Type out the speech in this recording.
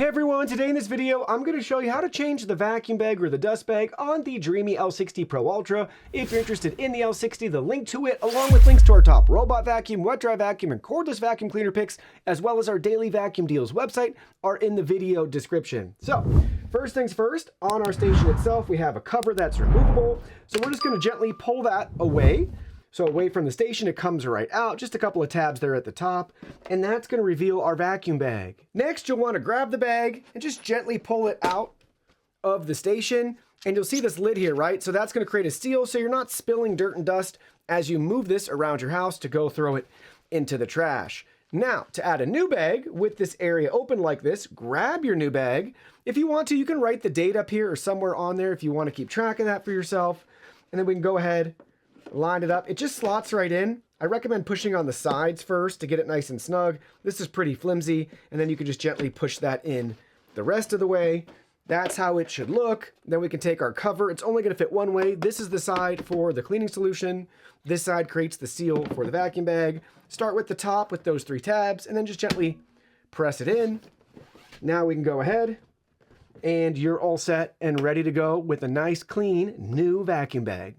Hey everyone, today in this video, I'm going to show you how to change the vacuum bag or the dust bag on the Dreame L60 Pro Ultra. If you're interested in the L60, the link to it, along with links to our top robot vacuum, wet dry vacuum, and cordless vacuum cleaner picks, as well as our daily vacuum deals website, are in the video description. So, first things first, on our station itself, we have a cover that's removable. So we're just going to gently pull that away. So away from the station, it comes right out, just a couple of tabs there at the top, and that's going to reveal our vacuum bag. Next, you'll want to grab the bag and just gently pull it out of the station, and you'll see this lid here, right? So that's going to create a seal so you're not spilling dirt and dust as you move this around your house to go throw it into the trash. Now, to add a new bag with this area open like this, grab your new bag. If you want to, you can write the date up here or somewhere on there if you want to keep track of that for yourself, and then we can go ahead, line it up. It just slots right in. I recommend pushing on the sides first to get it nice and snug. This is pretty flimsy, and then you can just gently push that in the rest of the way. That's how it should look. Then we can take our cover. It's only going to fit one way. This is the side for the cleaning solution. This side creates the seal for the vacuum bag. Start with the top with those 3 tabs, and then just gently press it in. Now we can go ahead, and you're all set and ready to go with a nice, clean, new vacuum bag.